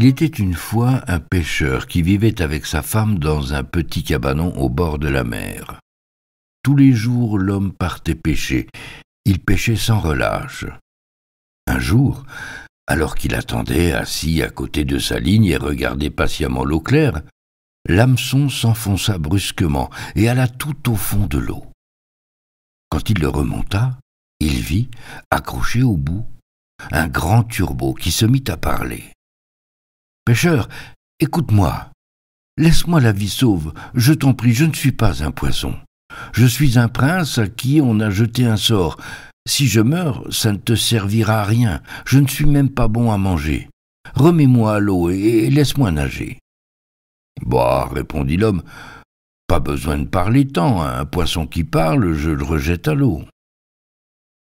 Il était une fois un pêcheur qui vivait avec sa femme dans un petit cabanon au bord de la mer. Tous les jours, l'homme partait pêcher. Il pêchait sans relâche. Un jour, alors qu'il attendait assis à côté de sa ligne et regardait patiemment l'eau claire, l'hameçon s'enfonça brusquement et alla tout au fond de l'eau. Quand il le remonta, il vit, accroché au bout, un grand turbo qui se mit à parler. « Pêcheur, écoute-moi. Laisse-moi la vie sauve. Je t'en prie, je ne suis pas un poisson. Je suis un prince à qui on a jeté un sort. Si je meurs, ça ne te servira à rien. Je ne suis même pas bon à manger. Remets-moi à l'eau et laisse-moi nager. » « Bah, répondit l'homme, pas besoin de parler tant. Un poisson qui parle, je le rejette à l'eau.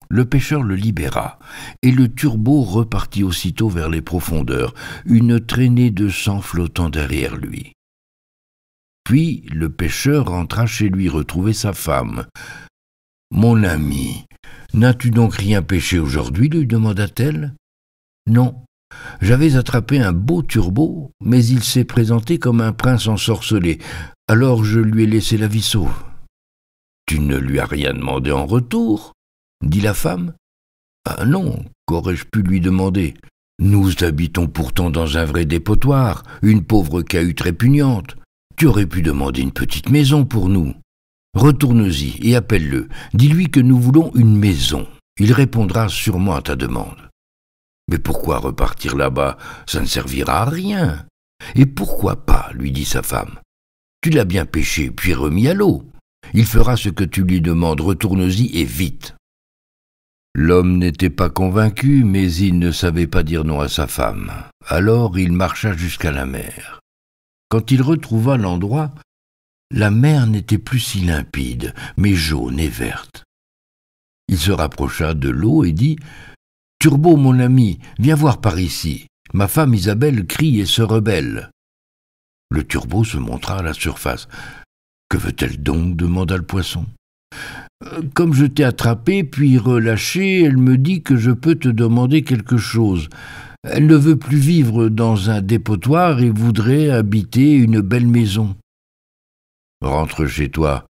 Le pêcheur le libéra, et le turbo repartit aussitôt vers les profondeurs, une traînée de sang flottant derrière lui. Puis le pêcheur rentra chez lui retrouver sa femme. « Mon ami, n'as-tu donc rien pêché aujourd'hui » lui demanda-t-elle. « Non, j'avais attrapé un beau turbo, mais il s'est présenté comme un prince ensorcelé, alors je lui ai laissé la vie sauve. »« Tu ne lui as rien demandé en retour ?» dit la femme. « Ah non, qu'aurais-je pu lui demander? Nous habitons pourtant dans un vrai dépotoir, une pauvre cahute répugnante. Tu aurais pu demander une petite maison pour nous. Retourne-y et appelle-le. Dis-lui que nous voulons une maison. Il répondra sûrement à ta demande. » « Mais pourquoi repartir là-bas? Ça ne servira à rien. »« Et pourquoi pas, lui dit sa femme. Tu l'as bien pêché, puis remis à l'eau. Il fera ce que tu lui demandes, retourne-y et vite. » L'homme n'était pas convaincu, mais il ne savait pas dire non à sa femme. Alors il marcha jusqu'à la mer. Quand il retrouva l'endroit, la mer n'était plus si limpide, mais jaune et verte. Il se rapprocha de l'eau et dit « Turbo, mon ami, viens voir par ici. Ma femme Isabelle crie et se rebelle. » Le turbo se montra à la surface. « Que veut-elle donc » demanda le poisson. « Comme je t'ai attrapé puis relâché, elle me dit que je peux te demander quelque chose. Elle ne veut plus vivre dans un dépotoir et voudrait habiter une belle maison. »« Rentre chez toi.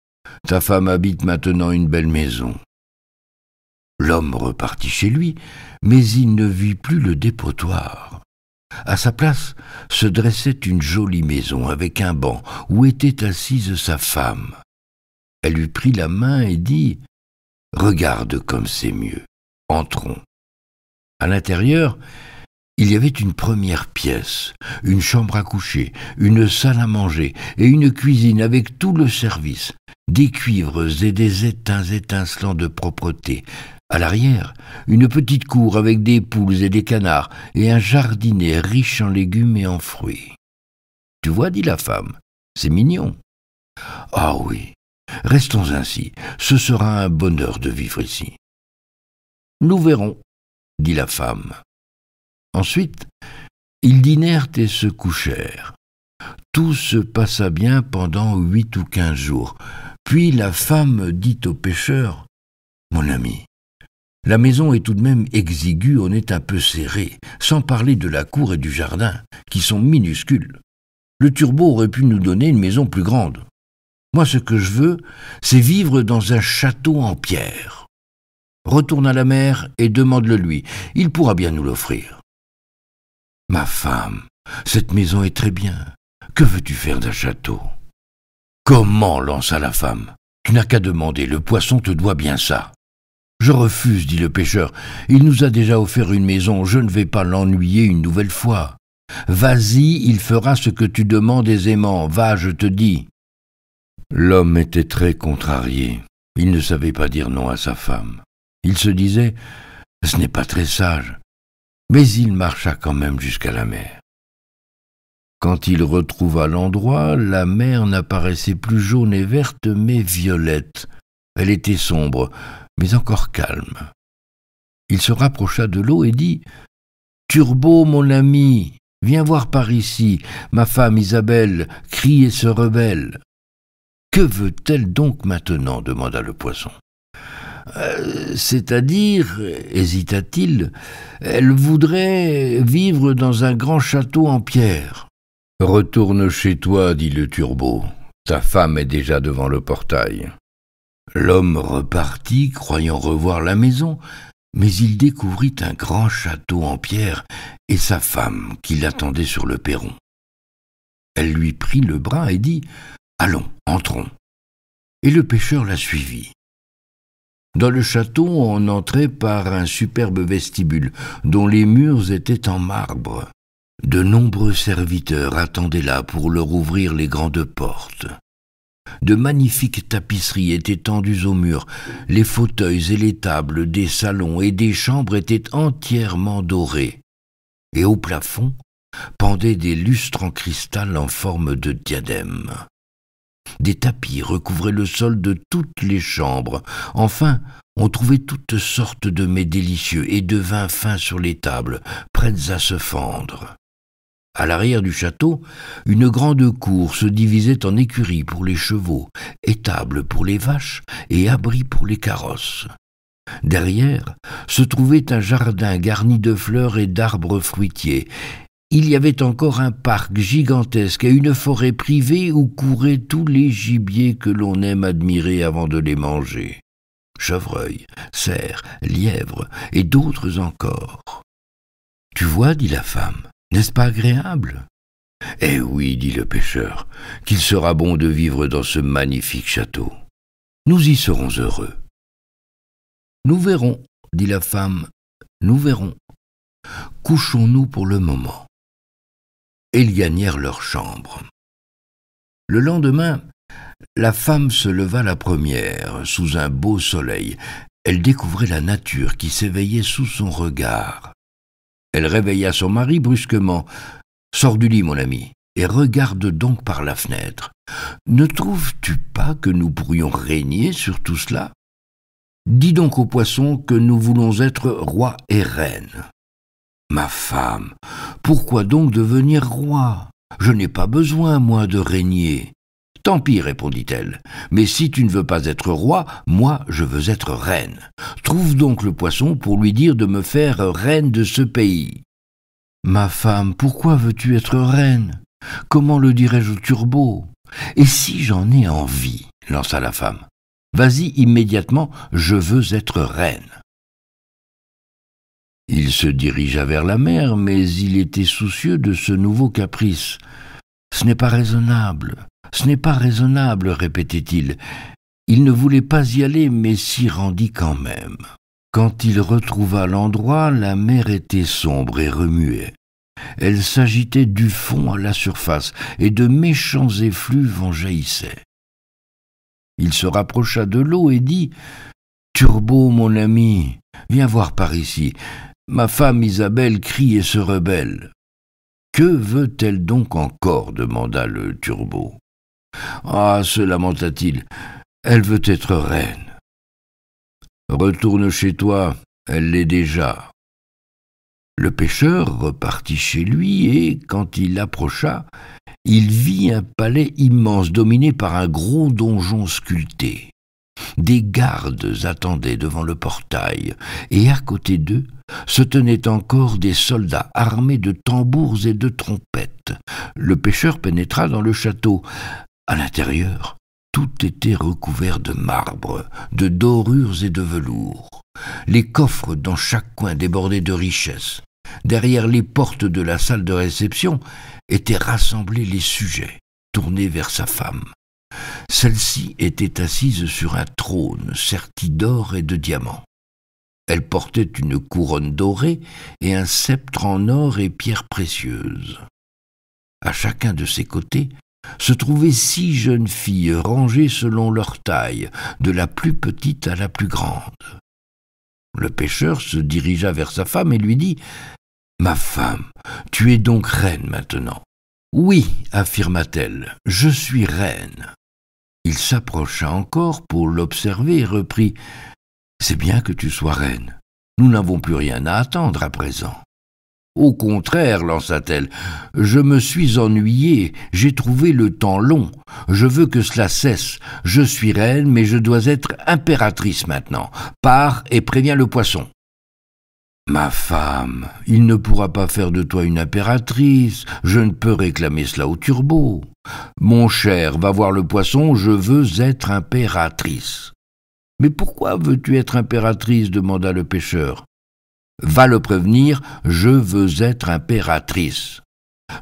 Ta femme habite maintenant une belle maison. » L'homme repartit chez lui, mais il ne vit plus le dépotoir. À sa place se dressait une jolie maison avec un banc où était assise sa femme. Elle lui prit la main et dit « Regarde comme c'est mieux. Entrons. » À l'intérieur, il y avait une première pièce, une chambre à coucher, une salle à manger et une cuisine avec tout le service, des cuivres et des étains étincelants de propreté. À l'arrière, une petite cour avec des poules et des canards et un jardinet riche en légumes et en fruits. « Tu vois, dit la femme, c'est mignon. »« Ah oui, restons ainsi, ce sera un bonheur de vivre ici. »« Nous verrons, dit la femme. Ensuite, ils dînèrent et se couchèrent. Tout se passa bien pendant 8 ou 15 jours. Puis la femme dit au pêcheur, « Mon ami, la maison est tout de même exiguë, on est un peu serré, sans parler de la cour et du jardin, qui sont minuscules. Le turbo aurait pu nous donner une maison plus grande. Moi, ce que je veux, c'est vivre dans un château en pierre. Retourne à la mer et demande-le lui, il pourra bien nous l'offrir. »« Ma femme, cette maison est très bien. Que veux-tu faire d'un château ?»« Comment ?» lança la femme. « Tu n'as qu'à demander, le poisson te doit bien ça. »« Je refuse, dit le pêcheur. Il nous a déjà offert une maison, je ne vais pas l'ennuyer une nouvelle fois. Vas-y, il fera ce que tu demandes aisément. Va, je te dis. » L'homme était très contrarié. Il ne savait pas dire non à sa femme. Il se disait « Ce n'est pas très sage », mais il marcha quand même jusqu'à la mer. Quand il retrouva l'endroit, la mer n'apparaissait plus jaune et verte, mais violette. Elle était sombre, mais encore calme. Il se rapprocha de l'eau et dit « Turbo, mon ami, viens voir par ici. Ma femme Isabelle crie et se rebelle. »« Que veut-elle donc maintenant » demanda le poisson. « C'est-à-dire, hésita-t-il, elle voudrait vivre dans un grand château en pierre. Retourne chez toi, dit le turbot. Ta femme est déjà devant le portail. L'homme repartit, croyant revoir la maison, mais il découvrit un grand château en pierre et sa femme qui l'attendait sur le perron. Elle lui prit le bras et dit « Allons, entrons ». Et le pêcheur la suivit. Dans le château, on entrait par un superbe vestibule dont les murs étaient en marbre. De nombreux serviteurs attendaient là pour leur ouvrir les grandes portes. De magnifiques tapisseries étaient tendues aux murs, les fauteuils et les tables des salons et des chambres étaient entièrement dorés, et au plafond pendaient des lustres en cristal en forme de diadème. Des tapis recouvraient le sol de toutes les chambres. Enfin, on trouvait toutes sortes de mets délicieux et de vins fins sur les tables, prêtes à se fendre. À l'arrière du château, une grande cour se divisait en écuries pour les chevaux, étables pour les vaches et abris pour les carrosses. Derrière se trouvait un jardin garni de fleurs et d'arbres fruitiers. Il y avait encore un parc gigantesque et une forêt privée où couraient tous les gibiers que l'on aime admirer avant de les manger. Chevreuils, cerfs, lièvres et d'autres encore. « Tu vois, dit la femme, n'est-ce pas agréable ?»« Eh oui, dit le pêcheur, qu'il sera bon de vivre dans ce magnifique château. Nous y serons heureux. »« Nous verrons, dit la femme, nous verrons. Couchons-nous pour le moment. » Et ils gagnèrent leur chambre. Le lendemain, la femme se leva la première, sous un beau soleil. Elle découvrait la nature qui s'éveillait sous son regard. Elle réveilla son mari brusquement. « Sors du lit, mon ami, et regarde donc par la fenêtre. Ne trouves-tu pas que nous pourrions régner sur tout cela? Dis donc aux poissons que nous voulons être rois et reines. » « Ma femme, pourquoi donc devenir roi? Je n'ai pas besoin, moi, de régner. »« Tant pis, répondit-elle, mais si tu ne veux pas être roi, moi, je veux être reine. Trouve donc le poisson pour lui dire de me faire reine de ce pays. »« Ma femme, pourquoi veux-tu être reine? Comment le dirais-je au turbot? Et si j'en ai envie, lança la femme. Vas-y immédiatement, je veux être reine. » Il se dirigea vers la mer, mais il était soucieux de ce nouveau caprice. « Ce n'est pas raisonnable, ce n'est pas raisonnable, répétait-il. Il ne voulait pas y aller, mais s'y rendit quand même. Quand il retrouva l'endroit, la mer était sombre et remuait. Elle s'agitait du fond à la surface, et de méchants effluves en jaillissaient. Il se rapprocha de l'eau et dit « Turbo, mon ami, viens voir par ici. Ma femme Isabelle crie et se rebelle. »« Que veut-elle donc encore ?» demanda le turbot. « Ah, se lamenta-t-il, elle veut être reine. »« Retourne chez toi, elle l'est déjà. » Le pêcheur repartit chez lui et, quand il approcha, il vit un palais immense dominé par un gros donjon sculpté. Des gardes attendaient devant le portail, et à côté d'eux se tenaient encore des soldats armés de tambours et de trompettes. Le pêcheur pénétra dans le château. À l'intérieur, tout était recouvert de marbre, de dorures et de velours. Les coffres dans chaque coin débordaient de richesses. Derrière les portes de la salle de réception étaient rassemblés les sujets, tournés vers sa femme. Celle-ci était assise sur un trône serti d'or et de diamants. Elle portait une couronne dorée et un sceptre en or et pierres précieuses. À chacun de ses côtés se trouvaient 6 jeunes filles rangées selon leur taille, de la plus petite à la plus grande. Le pêcheur se dirigea vers sa femme et lui dit « Ma femme, tu es donc reine maintenant. »« Oui, affirma-t-elle, je suis reine. » Il s'approcha encore pour l'observer et reprit « C'est bien que tu sois reine. Nous n'avons plus rien à attendre à présent. » Au contraire, lança-t-elle, je me suis ennuyée, j'ai trouvé le temps long, je veux que cela cesse, je suis reine, mais je dois être impératrice maintenant. Pars et préviens le poisson. Ma femme, il ne pourra pas faire de toi une impératrice, je ne peux réclamer cela au Turbo. Mon cher, va voir le poisson, je veux être impératrice. Mais pourquoi veux-tu être impératrice demanda le pêcheur. Va le prévenir, je veux être impératrice.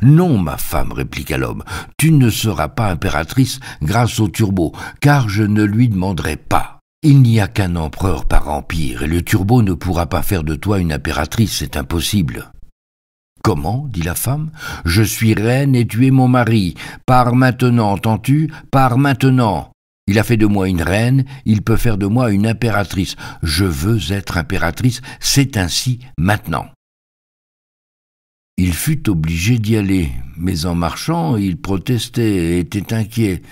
Non, ma femme, répliqua l'homme, tu ne seras pas impératrice grâce au Turbo, car je ne lui demanderai pas. Il n'y a qu'un empereur par empire, et le Turbo ne pourra pas faire de toi une impératrice, c'est impossible. Comment dit la femme. Je suis reine et tu es mon mari. Pars maintenant, entends-tu? Pars maintenant. Il a fait de moi une reine, il peut faire de moi une impératrice. Je veux être impératrice, c'est ainsi maintenant. Il fut obligé d'y aller, mais en marchant, il protestait et était inquiet.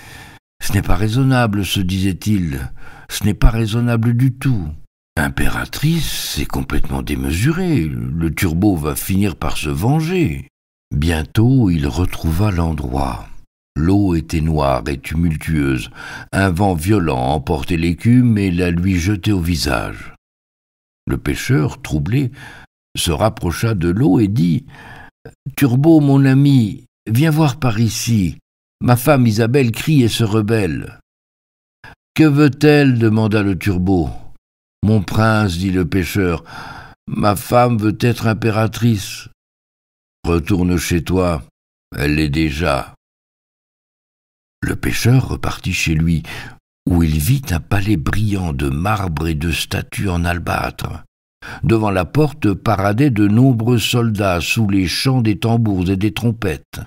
Ce n'est pas raisonnable, se disait-il, ce n'est pas raisonnable du tout. Impératrice, c'est complètement démesuré, le Turbo va finir par se venger. Bientôt, il retrouva l'endroit. L'eau était noire et tumultueuse. Un vent violent emportait l'écume et la lui jetait au visage. Le pêcheur, troublé, se rapprocha de l'eau et dit « Turbo, mon ami, viens voir par ici. Ma femme Isabelle crie et se rebelle. »« Que veut-elle » demanda le Turbo. « Mon prince, dit le pêcheur, ma femme veut être impératrice. »« Retourne chez toi, elle l'est déjà. » Le pêcheur repartit chez lui, où il vit un palais brillant de marbre et de statues en albâtre. Devant la porte paradaient de nombreux soldats sous les chants des tambours et des trompettes.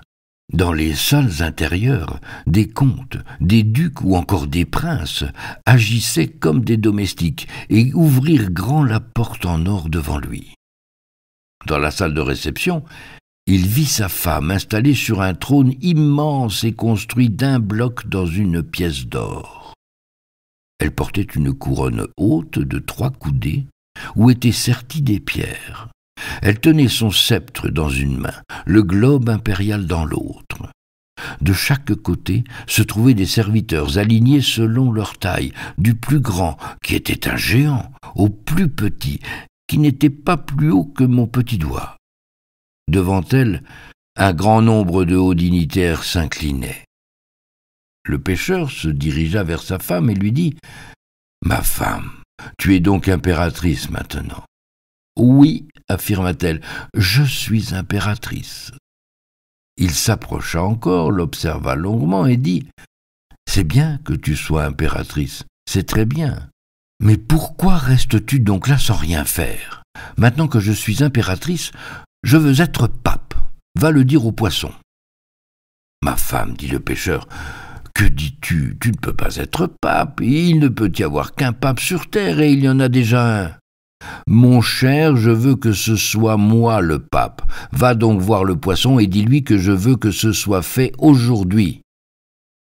Dans les salles intérieures, des comtes, des ducs ou encore des princes agissaient comme des domestiques et ouvrirent grand la porte en or devant lui. Dans la salle de réception, il vit sa femme installée sur un trône immense et construit d'un bloc dans une pièce d'or. Elle portait une couronne haute de 3 coudées, où étaient serties des pierres. Elle tenait son sceptre dans une main, le globe impérial dans l'autre. De chaque côté se trouvaient des serviteurs alignés selon leur taille, du plus grand, qui était un géant, au plus petit, qui n'était pas plus haut que mon petit doigt. Devant elle, un grand nombre de hauts dignitaires s'inclinaient. Le pêcheur se dirigea vers sa femme et lui dit « Ma femme, tu es donc impératrice maintenant. »« Oui, affirma-t-elle, je suis impératrice. » Il s'approcha encore, l'observa longuement et dit « C'est bien que tu sois impératrice, c'est très bien. Mais pourquoi restes-tu donc là sans rien faire? Maintenant que je suis impératrice, je veux être pape. Va le dire au poisson. »« Ma femme, dit le pêcheur, que dis-tu? Tu ne peux pas être pape. Il ne peut y avoir qu'un pape sur terre et il y en a déjà un. »« Mon cher, je veux que ce soit moi le pape. Va donc voir le poisson et dis-lui que je veux que ce soit fait aujourd'hui. »«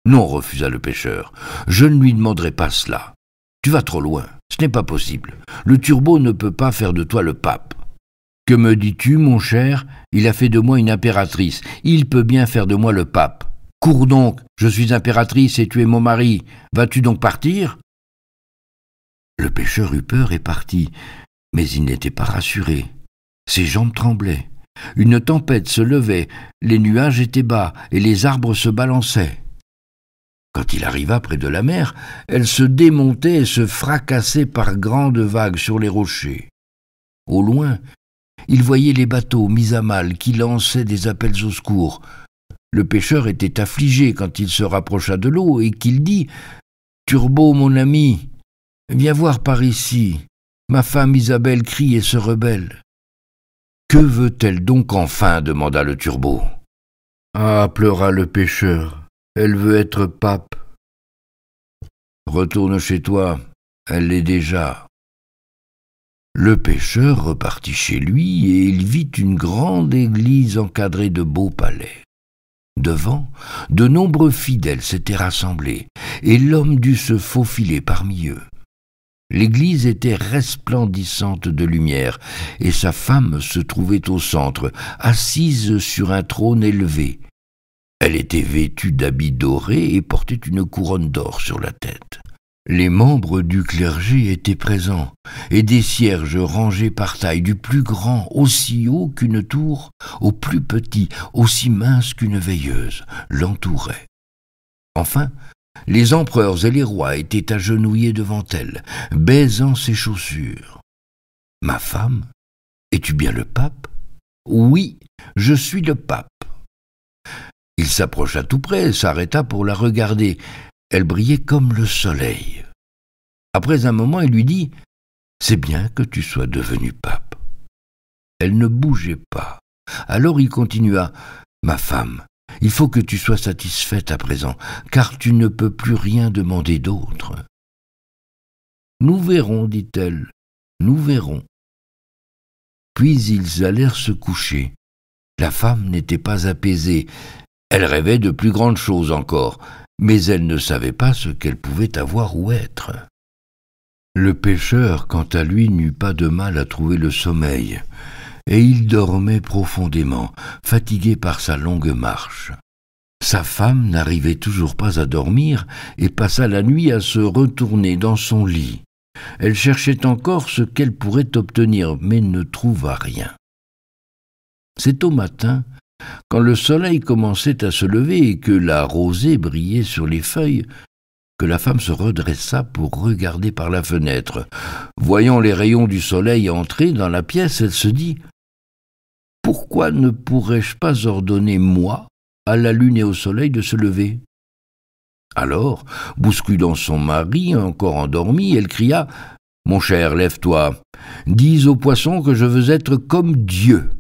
Non, refusa le pêcheur, je ne lui demanderai pas cela. Tu vas trop loin, ce n'est pas possible. Le Turbo ne peut pas faire de toi le pape. »« Que me dis-tu, mon cher? Il a fait de moi une impératrice. Il peut bien faire de moi le pape. Cours donc, je suis impératrice et tu es mon mari. Vas-tu donc partir ?» Le pêcheur eut peur et partit, mais il n'était pas rassuré. Ses jambes tremblaient. Une tempête se levait, les nuages étaient bas et les arbres se balançaient. Quand il arriva près de la mer, elle se démontait et se fracassait par grandes vagues sur les rochers. Au loin, il voyait les bateaux mis à mal qui lançaient des appels au secours. Le pêcheur était affligé quand il se rapprocha de l'eau et qu'il dit « Turbo, mon ami, viens voir par ici. Ma femme Isabelle crie et se rebelle. »« Que veut-elle donc enfin » demanda le Turbo. « Ah, pleura le pêcheur, elle veut être pape. »« Retourne chez toi, elle l'est déjà. » Le pêcheur repartit chez lui et il vit une grande église encadrée de beaux palais. Devant, de nombreux fidèles s'étaient rassemblés et l'homme dut se faufiler parmi eux. L'église était resplendissante de lumière, et sa femme se trouvait au centre, assise sur un trône élevé. Elle était vêtue d'habits dorés et portait une couronne d'or sur la tête. Les membres du clergé étaient présents, et des cierges rangés par taille, du plus grand aussi haut qu'une tour, au plus petit aussi mince qu'une veilleuse, l'entouraient. Enfin, les empereurs et les rois étaient agenouillés devant elle, baisant ses chaussures. « Ma femme, es-tu bien le pape ?»« Oui, je suis le pape. » Il s'approcha tout près, s'arrêta pour la regarder. Elle brillait comme le soleil. Après un moment, il lui dit « C'est bien que tu sois devenu pape. » Elle ne bougeait pas. Alors il continua « Ma femme, il faut que tu sois satisfaite à présent, car tu ne peux plus rien demander d'autre. »« Nous verrons, dit-elle, nous verrons. » Puis ils allèrent se coucher. La femme n'était pas apaisée. Elle rêvait de plus grandes choses encore, mais elle ne savait pas ce qu'elle pouvait avoir ou être. Le pêcheur, quant à lui, n'eut pas de mal à trouver le sommeil, et il dormait profondément, fatigué par sa longue marche. Sa femme n'arrivait toujours pas à dormir et passa la nuit à se retourner dans son lit. Elle cherchait encore ce qu'elle pourrait obtenir, mais ne trouva rien. C'est au matin, quand le soleil commençait à se lever et que la rosée brillait sur les feuilles, que la femme se redressa pour regarder par la fenêtre. Voyant les rayons du soleil entrer dans la pièce, elle se dit « Pourquoi ne pourrais-je pas ordonner, moi, à la lune et au soleil de se lever ?» Alors, bousculant son mari, encore endormi, elle cria « Mon cher, lève-toi, dis aux poissons que je veux être comme Dieu. »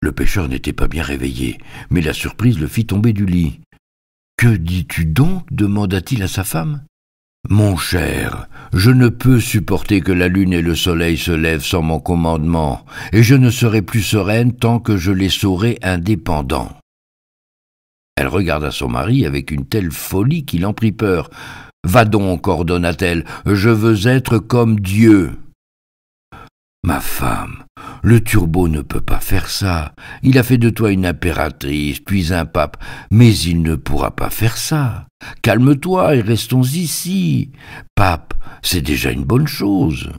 Le pêcheur n'était pas bien réveillé, mais la surprise le fit tomber du lit. « Que dis-tu donc » demanda-t-il à sa femme. « Mon cher, je ne peux supporter que la lune et le soleil se lèvent sans mon commandement, et je ne serai plus sereine tant que je les saurai indépendants. » Elle regarda son mari avec une telle folie qu'il en prit peur. « Va donc, ordonna-t-elle, je veux être comme Dieu. » « Ma femme, le Turbo ne peut pas faire ça. Il a fait de toi une impératrice, puis un pape, mais il ne pourra pas faire ça. Calme-toi et restons ici. Pape, c'est déjà une bonne chose. »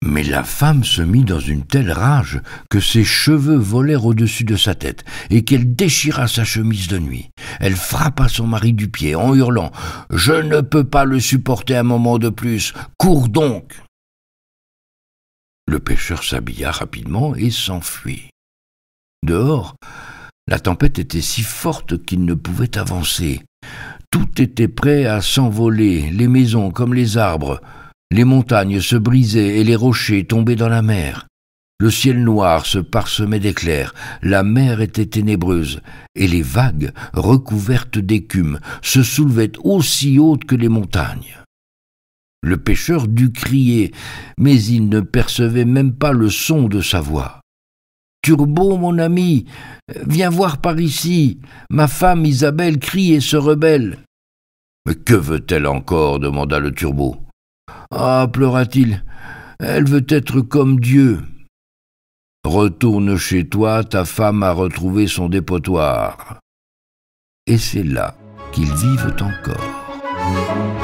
Mais la femme se mit dans une telle rage que ses cheveux volèrent au-dessus de sa tête et qu'elle déchira sa chemise de nuit. Elle frappa son mari du pied en hurlant « Je ne peux pas le supporter un moment de plus. Cours donc !» Le pêcheur s'habilla rapidement et s'enfuit. Dehors, la tempête était si forte qu'il ne pouvait avancer. Tout était prêt à s'envoler, les maisons comme les arbres. Les montagnes se brisaient et les rochers tombaient dans la mer. Le ciel noir se parsemait d'éclairs, la mer était ténébreuse, et les vagues, recouvertes d'écume, se soulevaient aussi hautes que les montagnes. Le pêcheur dut crier, mais il ne percevait même pas le son de sa voix. « Turbo, mon ami, viens voir par ici. Ma femme Isabelle crie et se rebelle. »« Mais que veut-elle encore » demanda le Turbo. « Ah, pleura-t-il, elle veut être comme Dieu. »« Retourne chez toi, ta femme a retrouvé son dépotoir. » Et c'est là qu'ils vivent encore.